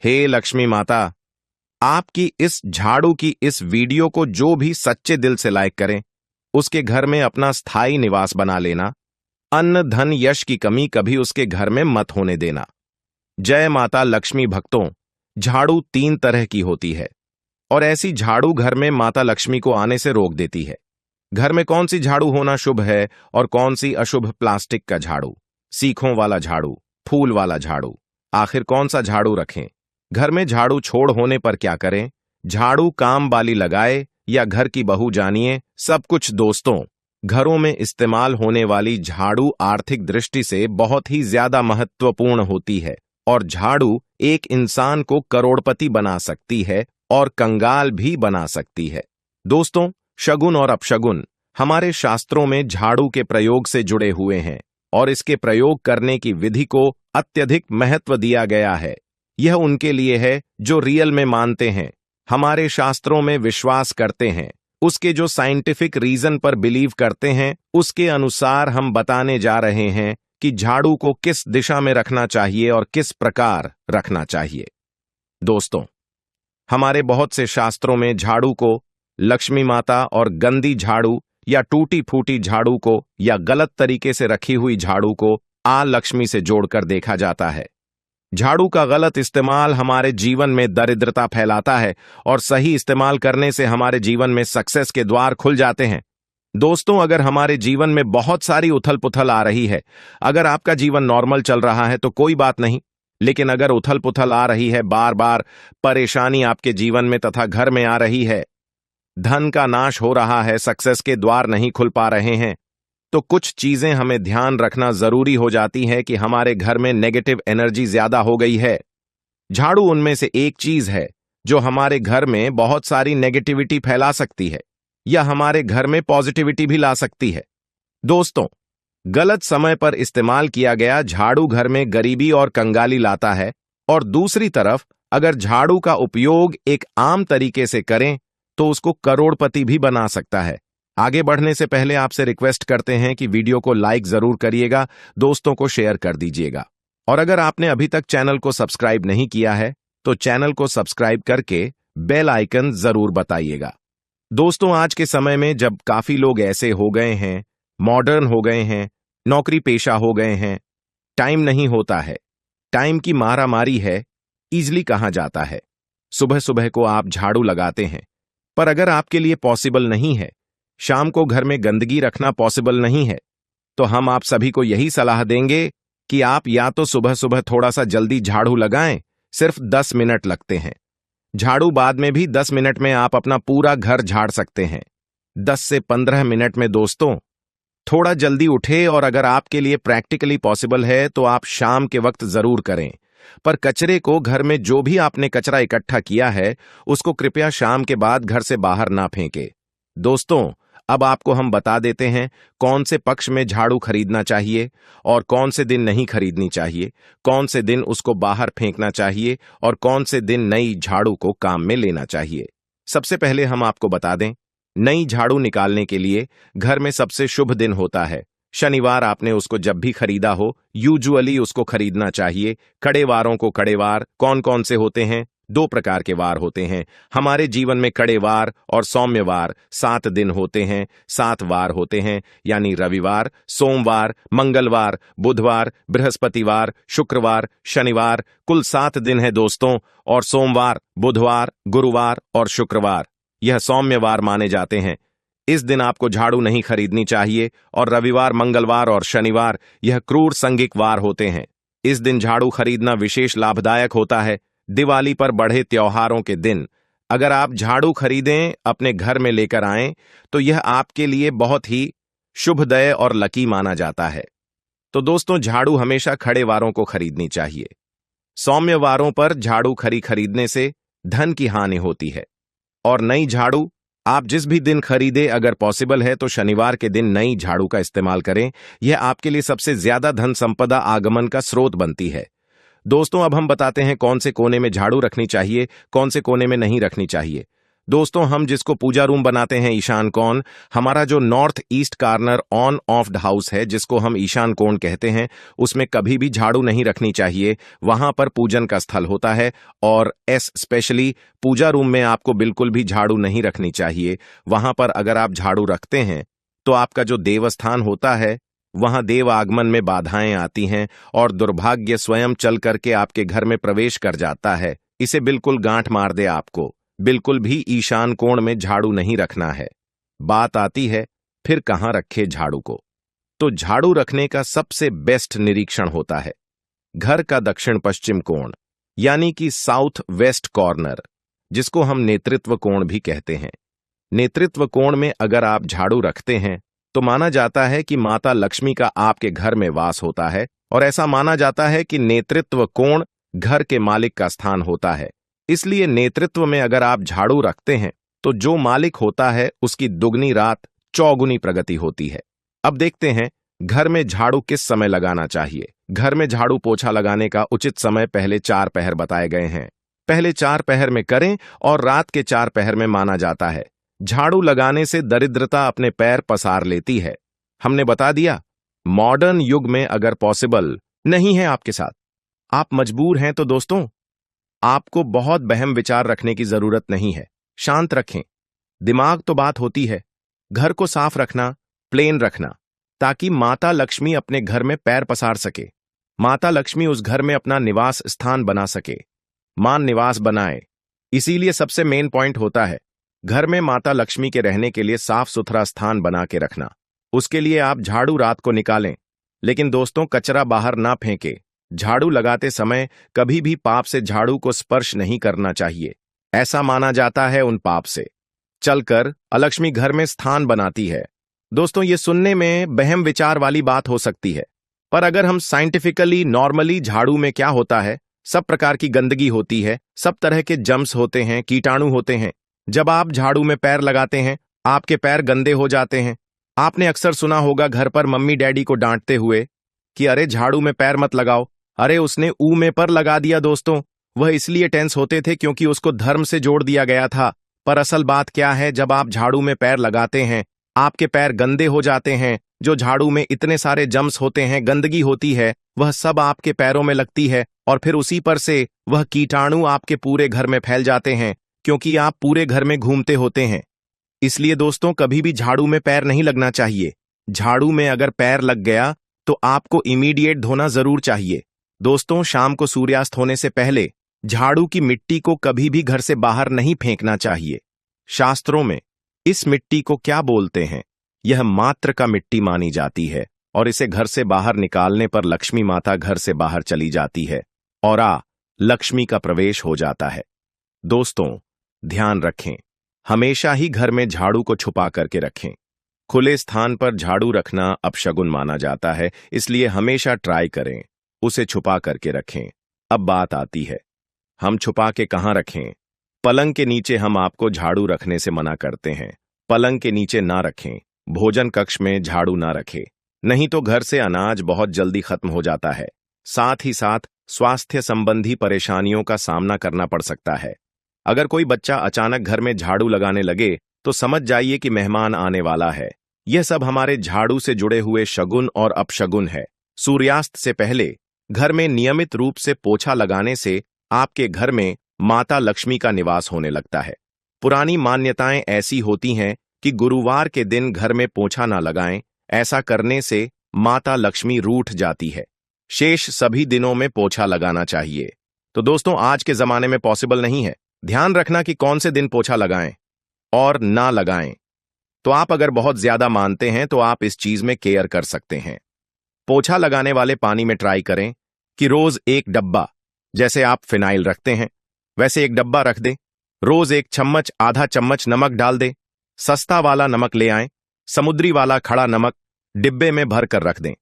हे लक्ष्मी माता, आपकी इस झाड़ू की इस वीडियो को जो भी सच्चे दिल से लाइक करें, उसके घर में अपना स्थायी निवास बना लेना। अन्न धन यश की कमी कभी उसके घर में मत होने देना। जय माता लक्ष्मी। भक्तों, झाड़ू 3 तरह की होती है और ऐसी झाड़ू घर में माता लक्ष्मी को आने से रोक देती है। घर में कौन सी झाड़ू होना शुभ है और कौन सी अशुभ? प्लास्टिक का झाड़ू, सीखों वाला झाड़ू, फूल वाला झाड़ू, आखिर कौन सा झाड़ू रखें? घर में झाड़ू छोड़ होने पर क्या करें? झाड़ू काम वाली लगाए या घर की बहू? जानिए सब कुछ। दोस्तों, घरों में इस्तेमाल होने वाली झाड़ू आर्थिक दृष्टि से बहुत ही ज्यादा महत्वपूर्ण होती है और झाड़ू एक इंसान को करोड़पति बना सकती है और कंगाल भी बना सकती है। दोस्तों, शगुन और अपशगुन हमारे शास्त्रों में झाड़ू के प्रयोग से जुड़े हुए हैं और इसके प्रयोग करने की विधि को अत्यधिक महत्व दिया गया है। यह उनके लिए है जो रियल में मानते हैं, हमारे शास्त्रों में विश्वास करते हैं, उसके जो साइंटिफिक रीजन पर बिलीव करते हैं। उसके अनुसार हम बताने जा रहे हैं कि झाड़ू को किस दिशा में रखना चाहिए और किस प्रकार रखना चाहिए। दोस्तों, हमारे बहुत से शास्त्रों में झाड़ू को लक्ष्मी माता और गंदी झाड़ू या टूटी फूटी झाड़ू को या गलत तरीके से रखी हुई झाड़ू को लक्ष्मी से जोड़कर देखा जाता है। झाड़ू का गलत इस्तेमाल हमारे जीवन में दरिद्रता फैलाता है और सही इस्तेमाल करने से हमारे जीवन में सक्सेस के द्वार खुल जाते हैं। दोस्तों, अगर हमारे जीवन में बहुत सारी उथल पुथल आ रही है, अगर आपका जीवन नॉर्मल चल रहा है तो कोई बात नहीं, लेकिन अगर उथल पुथल आ रही है, बार बार परेशानी आपके जीवन में तथा घर में आ रही है, धन का नाश हो रहा है, सक्सेस के द्वार नहीं खुल पा रहे हैं, तो कुछ चीजें हमें ध्यान रखना जरूरी हो जाती है कि हमारे घर में नेगेटिव एनर्जी ज्यादा हो गई है। झाड़ू उनमें से एक चीज है जो हमारे घर में बहुत सारी नेगेटिविटी फैला सकती है या हमारे घर में पॉजिटिविटी भी ला सकती है। दोस्तों, गलत समय पर इस्तेमाल किया गया झाड़ू घर में गरीबी और कंगाली लाता है और दूसरी तरफ अगर झाड़ू का उपयोग एक आम तरीके से करें तो उसको करोड़पति भी बना सकता है। आगे बढ़ने से पहले आपसे रिक्वेस्ट करते हैं कि वीडियो को लाइक जरूर करिएगा, दोस्तों को शेयर कर दीजिएगा और अगर आपने अभी तक चैनल को सब्सक्राइब नहीं किया है तो चैनल को सब्सक्राइब करके बेल आइकन जरूर बताइएगा। दोस्तों, आज के समय में जब काफी लोग ऐसे हो गए हैं, मॉडर्न हो गए हैं, नौकरी पेशा हो गए हैं, टाइम नहीं होता है, टाइम की मारामारी है, इजली कहा जाता है। सुबह सुबह को आप झाड़ू लगाते हैं, पर अगर आपके लिए पॉसिबल नहीं है, शाम को घर में गंदगी रखना पॉसिबल नहीं है, तो हम आप सभी को यही सलाह देंगे कि आप या तो सुबह सुबह थोड़ा सा जल्दी झाड़ू लगाएं, सिर्फ 10 मिनट लगते हैं। झाड़ू बाद में भी 10 मिनट में आप अपना पूरा घर झाड़ सकते हैं। 10 से 15 मिनट में दोस्तों, थोड़ा जल्दी उठे और अगर आपके लिए प्रैक्टिकली पॉसिबल है तो आप शाम के वक्त जरूर करें, पर कचरे को, घर में जो भी आपने कचरा इकट्ठा किया है उसको कृपया शाम के बाद घर से बाहर ना फेंके। दोस्तों, अब आपको हम बता देते हैं कौन से पक्ष में झाड़ू खरीदना चाहिए और कौन से दिन नहीं खरीदनी चाहिए, कौन से दिन उसको बाहर फेंकना चाहिए और कौन से दिन नई झाड़ू को काम में लेना चाहिए। सबसे पहले हम आपको बता दें, नई झाड़ू निकालने के लिए घर में सबसे शुभ दिन होता है शनिवार। आपने उसको जब भी खरीदा हो, यूजुअली उसको खरीदना चाहिए। कड़े वारों को, कड़े वार कौन कौन से होते हैं? 2 प्रकार के वार होते हैं हमारे जीवन में, कड़े वार और सौम्य वार। 7 दिन होते हैं, 7 वार होते हैं, यानी रविवार, सोमवार, मंगलवार, बुधवार, बृहस्पतिवार, शुक्रवार, शनिवार, कुल 7 दिन है दोस्तों। और सोमवार, बुधवार, गुरुवार और शुक्रवार यह सौम्य वार माने जाते हैं। इस दिन आपको झाड़ू नहीं खरीदनी चाहिए और रविवार, मंगलवार और शनिवार यह क्रूर संगिक वार होते हैं। इस दिन झाड़ू खरीदना विशेष लाभदायक होता है। दिवाली पर, बड़े त्योहारों के दिन अगर आप झाड़ू खरीदें, अपने घर में लेकर आएं, तो यह आपके लिए बहुत ही शुभदय और लकी माना जाता है। तो दोस्तों, झाड़ू हमेशा खड़े वारों को खरीदनी चाहिए। सौम्य वारों पर झाड़ू खरीदने से धन की हानि होती है। और नई झाड़ू आप जिस भी दिन खरीदे, अगर पॉसिबल है तो शनिवार के दिन नई झाड़ू का इस्तेमाल करें। यह आपके लिए सबसे ज्यादा धन संपदा आगमन का स्रोत बनती है। दोस्तों, अब हम बताते हैं कौन से कोने में झाड़ू रखनी चाहिए, कौन से कोने में नहीं रखनी चाहिए। दोस्तों, हम जिसको पूजा रूम बनाते हैं ईशान कोण, हमारा जो north east corner on off the house है, जिसको हम ईशान कोण कहते हैं, उसमें कभी भी झाड़ू नहीं रखनी चाहिए। वहां पर पूजन का स्थल होता है और स्पेशली पूजा रूम में आपको बिल्कुल भी झाड़ू नहीं रखनी चाहिए। वहां पर अगर आप झाड़ू रखते हैं तो आपका जो देवस्थान होता है वहां देव आगमन में बाधाएं आती हैं और दुर्भाग्य स्वयं चल करके आपके घर में प्रवेश कर जाता है। इसे बिल्कुल गांठ मार दे आपको। बिल्कुल भी ईशान कोण में झाड़ू नहीं रखना है। बात आती है फिर कहां रखे झाड़ू को, तो झाड़ू रखने का सबसे बेस्ट निरीक्षण होता है घर का दक्षिण पश्चिम कोण, यानी कि साउथ वेस्ट कॉर्नर, जिसको हम नेतृत्व कोण भी कहते हैं। नेतृत्व कोण में अगर आप झाड़ू रखते हैं तो माना जाता है कि माता लक्ष्मी का आपके घर में वास होता है और ऐसा माना जाता है कि नेतृत्व कोण घर के मालिक का स्थान होता है। इसलिए नेतृत्व में अगर आप झाड़ू रखते हैं तो जो मालिक होता है उसकी दुगनी रात चौगुनी प्रगति होती है। अब देखते हैं घर में झाड़ू किस समय लगाना चाहिए। घर में झाड़ू पोछा लगाने का उचित समय पहले 4 पहर बताए गए हैं। पहले 4 पहर में करें और रात के 4 पहर में माना जाता है झाड़ू लगाने से दरिद्रता अपने पैर पसार लेती है। हमने बता दिया। मॉडर्न युग में अगर पॉसिबल नहीं है आपके साथ, आप मजबूर हैं, तो दोस्तों आपको बहुत बहम विचार रखने की जरूरत नहीं है। शांत रखें दिमाग, तो बात होती है घर को साफ रखना, प्लेन रखना, ताकि माता लक्ष्मी अपने घर में पैर पसार सके। माता लक्ष्मी उस घर में अपना निवास स्थान बना सके, मान निवास बनाए। इसीलिए सबसे मेन पॉइंट होता है घर में माता लक्ष्मी के रहने के लिए साफ सुथरा स्थान बना के रखना। उसके लिए आप झाड़ू रात को निकालें, लेकिन दोस्तों कचरा बाहर ना फेंके। झाड़ू लगाते समय कभी भी पाप से झाड़ू को स्पर्श नहीं करना चाहिए। ऐसा माना जाता है उन पाप से चलकर अलक्ष्मी घर में स्थान बनाती है। दोस्तों, ये सुनने में बहम विचार वाली बात हो सकती है, पर अगर हम साइंटिफिकली नॉर्मली झाड़ू में क्या होता है, सब प्रकार की गंदगी होती है, सब तरह के जम्स होते हैं, कीटाणु होते हैं। जब आप झाड़ू में पैर लगाते हैं आपके पैर गंदे हो जाते हैं। आपने अक्सर सुना होगा घर पर मम्मी डैडी को डांटते हुए कि अरे झाड़ू में पैर मत लगाओ, अरे उसने ऊ में पर लगा दिया। दोस्तों, वह इसलिए टेंस होते थे क्योंकि उसको धर्म से जोड़ दिया गया था। पर असल बात क्या है, जब आप झाड़ू में पैर लगाते हैं आपके पैर गंदे हो जाते हैं। जो झाड़ू में इतने सारे जम्स होते हैं, गंदगी होती है, वह सब आपके पैरों में लगती है और फिर उसी पर से वह कीटाणु आपके पूरे घर में फैल जाते हैं, क्योंकि आप पूरे घर में घूमते होते हैं। इसलिए दोस्तों कभी भी झाड़ू में पैर नहीं लगना चाहिए। झाड़ू में अगर पैर लग गया तो आपको इमीडिएट धोना जरूर चाहिए। दोस्तों, शाम को सूर्यास्त होने से पहले झाड़ू की मिट्टी को कभी भी घर से बाहर नहीं फेंकना चाहिए। शास्त्रों में इस मिट्टी को क्या बोलते हैं, यह मात्र का मिट्टी मानी जाती है और इसे घर से बाहर निकालने पर लक्ष्मी माता घर से बाहर चली जाती है और लक्ष्मी का प्रवेश हो जाता है। दोस्तों, ध्यान रखें, हमेशा ही घर में झाड़ू को छुपा करके रखें। खुले स्थान पर झाड़ू रखना अपशगुन माना जाता है, इसलिए हमेशा ट्राई करें उसे छुपा करके रखें। अब बात आती है हम छुपा के कहां रखें। पलंग के नीचे हम आपको झाड़ू रखने से मना करते हैं। पलंग के नीचे ना रखें। भोजन कक्ष में झाड़ू ना रखें, नहीं तो घर से अनाज बहुत जल्दी खत्म हो जाता है। साथ ही साथ स्वास्थ्य संबंधी परेशानियों का सामना करना पड़ सकता है। अगर कोई बच्चा अचानक घर में झाड़ू लगाने लगे तो समझ जाइए कि मेहमान आने वाला है। यह सब हमारे झाड़ू से जुड़े हुए शगुन और अपशगुन है। सूर्यास्त से पहले घर में नियमित रूप से पोछा लगाने से आपके घर में माता लक्ष्मी का निवास होने लगता है। पुरानी मान्यताएं ऐसी होती हैं कि गुरुवार के दिन घर में पोछा ना लगाएं, ऐसा करने से माता लक्ष्मी रूठ जाती है। शेष सभी दिनों में पोछा लगाना चाहिए। तो दोस्तों, आज के जमाने में पॉसिबल नहीं है। ध्यान रखना कि कौन से दिन पोछा लगाएं और ना लगाएं। तो आप अगर बहुत ज्यादा मानते हैं तो आप इस चीज में केयर कर सकते हैं। पोछा लगाने वाले पानी में ट्राई करें कि रोज एक डब्बा, जैसे आप फिनाइल रखते हैं वैसे एक डब्बा रख दें। रोज 1 चम्मच आधा चम्मच नमक डाल दें। सस्ता वाला नमक ले आएं, समुद्री वाला खड़ा नमक डिब्बे में भर कर रख दें।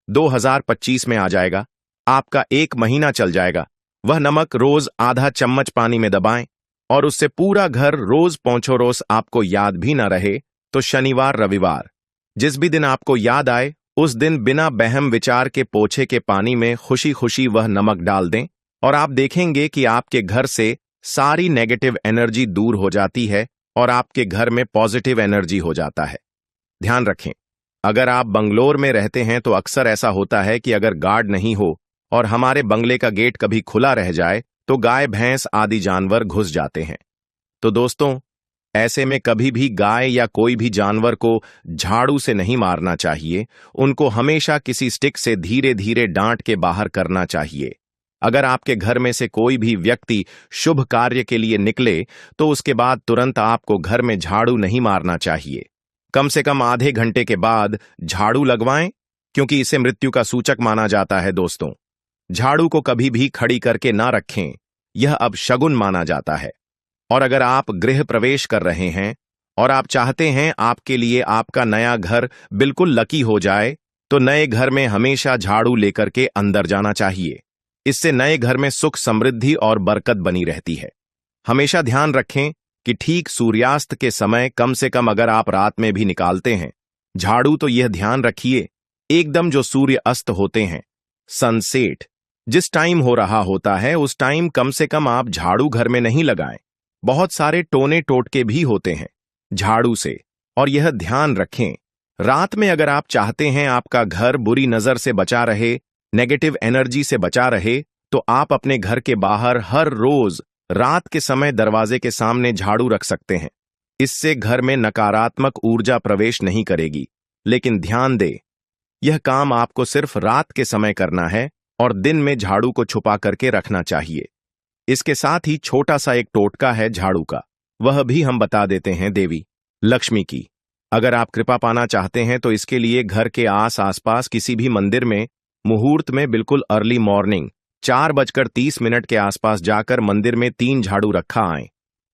2025 में आ जाएगा, आपका 1 महीना चल जाएगा। वह नमक रोज आधा चम्मच पानी में दबाएं और उससे पूरा घर रोज पोंछो। रोज आपको याद भी ना रहे तो शनिवार रविवार जिस भी दिन आपको याद आए उस दिन बिना बहम विचार के पोछे के पानी में खुशी खुशी वह नमक डाल दें और आप देखेंगे कि आपके घर से सारी नेगेटिव एनर्जी दूर हो जाती है और आपके घर में पॉजिटिव एनर्जी हो जाता है। ध्यान रखें, अगर आप बंगलोर में रहते हैं तो अक्सर ऐसा होता है कि अगर गार्ड नहीं हो और हमारे बंगले का गेट कभी खुला रह जाए तो गाय भैंस आदि जानवर घुस जाते हैं। तो दोस्तों, ऐसे में कभी भी गाय या कोई भी जानवर को झाड़ू से नहीं मारना चाहिए। उनको हमेशा किसी स्टिक से धीरे धीरे डांट के बाहर करना चाहिए। अगर आपके घर में से कोई भी व्यक्ति शुभ कार्य के लिए निकले तो उसके बाद तुरंत आपको घर में झाड़ू नहीं मारना चाहिए। कम से कम आधे घंटे के बाद झाड़ू लगवाएं, क्योंकि इसे मृत्यु का सूचक माना जाता है। दोस्तों, झाड़ू को कभी भी खड़ी करके ना रखें, यह अब शगुन माना जाता है। और अगर आप गृह प्रवेश कर रहे हैं और आप चाहते हैं आपके लिए आपका नया घर बिल्कुल लकी हो जाए, तो नए घर में हमेशा झाड़ू लेकर के अंदर जाना चाहिए। इससे नए घर में सुख समृद्धि और बरकत बनी रहती है। हमेशा ध्यान रखें कि ठीक सूर्यास्त के समय, कम से कम अगर आप रात में भी निकालते हैं झाड़ू, तो यह ध्यान रखिए एकदम जो सूर्य अस्त होते हैं, सनसेट जिस टाइम हो रहा होता है, उस टाइम कम से कम आप झाड़ू घर में नहीं लगाएं। बहुत सारे टोने टोटके भी होते हैं झाड़ू से, और यह ध्यान रखें रात में अगर आप चाहते हैं आपका घर बुरी नजर से बचा रहे, नेगेटिव एनर्जी से बचा रहे, तो आप अपने घर के बाहर हर रोज रात के समय दरवाजे के सामने झाड़ू रख सकते हैं। इससे घर में नकारात्मक ऊर्जा प्रवेश नहीं करेगी। लेकिन ध्यान दें, यह काम आपको सिर्फ रात के समय करना है और दिन में झाड़ू को छुपा करके रखना चाहिए। इसके साथ ही छोटा सा एक टोटका है झाड़ू का, वह भी हम बता देते हैं देवी लक्ष्मी की। अगर आप कृपा पाना चाहते हैं तो इसके लिए घर के आसपास किसी भी मंदिर में मुहूर्त में बिल्कुल अर्ली मॉर्निंग 4:30 के आसपास जाकर मंदिर में 3 झाड़ू रखा आए।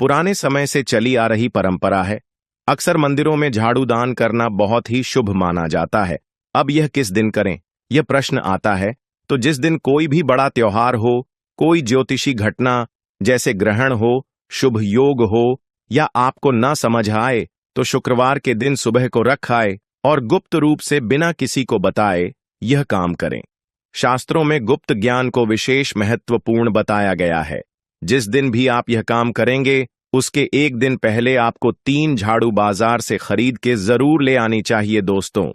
पुराने समय से चली आ रही परंपरा है। अक्सर मंदिरों में झाड़ू दान करना बहुत ही शुभ माना जाता है। अब यह किस दिन करें, यह प्रश्न आता है, तो जिस दिन कोई भी बड़ा त्योहार हो, कोई ज्योतिषी घटना जैसे ग्रहण हो, शुभ योग हो, या आपको न समझ आए तो शुक्रवार के दिन सुबह को रख आए और गुप्त रूप से बिना किसी को बताए यह काम करें। शास्त्रों में गुप्त ज्ञान को विशेष महत्वपूर्ण बताया गया है। जिस दिन भी आप यह काम करेंगे उसके एक दिन पहले आपको 3 झाड़ू बाजार से खरीद के जरूर ले आनी चाहिए। दोस्तों,